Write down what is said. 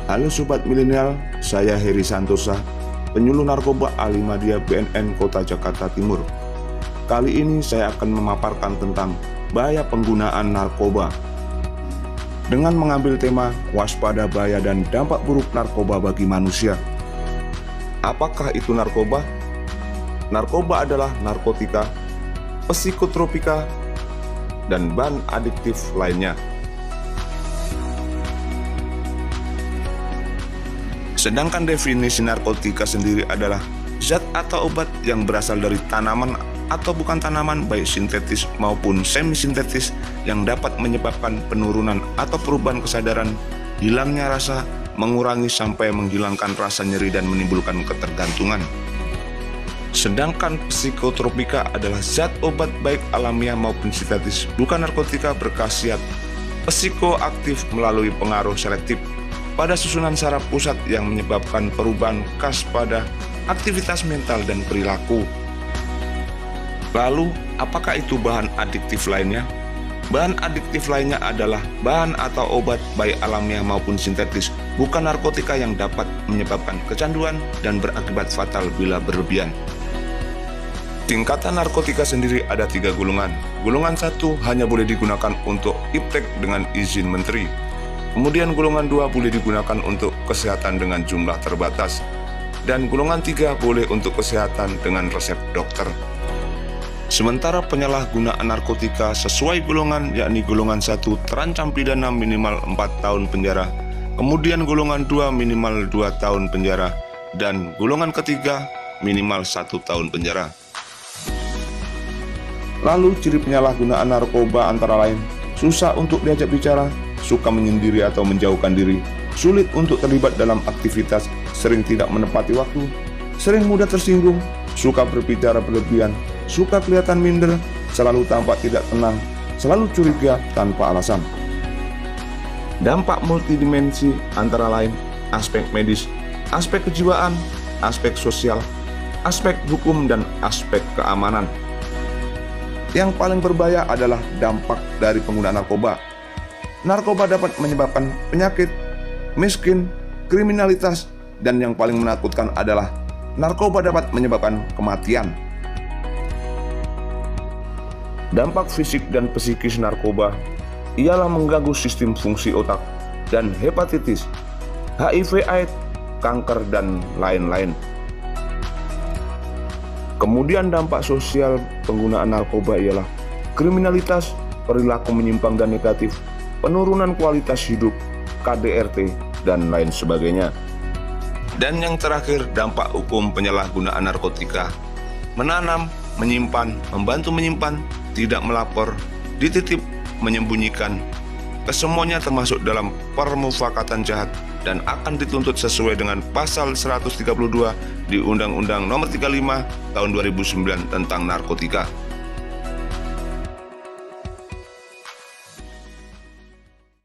Halo Sobat Milenial, saya Heri Santosa, penyuluh narkoba Alimadya BNN Kota Jakarta Timur. Kali ini saya akan memaparkan tentang bahaya penggunaan narkoba dengan mengambil tema waspada bahaya dan dampak buruk narkoba bagi manusia. Apakah itu narkoba? Narkoba adalah narkotika, psikotropika, dan bahan adiktif lainnya. Sedangkan definisi narkotika sendiri adalah zat atau obat yang berasal dari tanaman atau bukan tanaman, baik sintetis maupun semi-sintetis, yang dapat menyebabkan penurunan atau perubahan kesadaran, hilangnya rasa, mengurangi sampai menghilangkan rasa nyeri dan menimbulkan ketergantungan. Sedangkan psikotropika adalah zat obat baik alamiah maupun sintetis, bukan narkotika, berkhasiat psikoaktif melalui pengaruh selektif pada susunan saraf pusat yang menyebabkan perubahan khas pada aktivitas mental dan perilaku. Lalu, apakah itu bahan adiktif lainnya? Bahan adiktif lainnya adalah bahan atau obat baik alamiah maupun sintetis, bukan narkotika, yang dapat menyebabkan kecanduan dan berakibat fatal bila berlebihan. Tingkatan narkotika sendiri ada 3 golongan. Golongan 1 hanya boleh digunakan untuk iptek dengan izin menteri. Kemudian golongan 2 boleh digunakan untuk kesehatan dengan jumlah terbatas. Dan golongan 3 boleh untuk kesehatan dengan resep dokter. Sementara penyalahgunaan narkotika sesuai golongan, yakni golongan 1 terancam pidana minimal 4 tahun penjara, kemudian golongan 2 minimal 2 tahun penjara, dan golongan ketiga minimal 1 tahun penjara. Lalu ciri penyalahgunaan narkoba antara lain: susah untuk diajak bicara, suka menyendiri atau menjauhkan diri, sulit untuk terlibat dalam aktivitas, sering tidak menepati waktu, sering mudah tersinggung, suka berbicara berlebihan, suka kelihatan minder, selalu tampak tidak tenang, selalu curiga tanpa alasan. Dampak multidimensi antara lain aspek medis, aspek kejiwaan, aspek sosial, aspek hukum, dan aspek keamanan. Yang paling berbahaya adalah dampak dari penggunaan narkoba. Narkoba dapat menyebabkan penyakit, miskin, kriminalitas, dan yang paling menakutkan adalah narkoba dapat menyebabkan kematian. Dampak fisik dan psikis narkoba ialah mengganggu sistem fungsi otak dan hepatitis, HIV/AIDS, kanker, dan lain-lain. Kemudian dampak sosial penggunaan narkoba ialah kriminalitas, perilaku menyimpang dan negatif, penurunan kualitas hidup, KDRT, dan lain sebagainya. Dan yang terakhir, dampak hukum penyalahgunaan narkotika: menanam, menyimpan, membantu menyimpan, tidak melapor, dititip, menyembunyikan. Kesemuanya termasuk dalam permufakatan jahat dan akan dituntut sesuai dengan pasal 132 di Undang-Undang Nomor 35 Tahun 2009 tentang narkotika.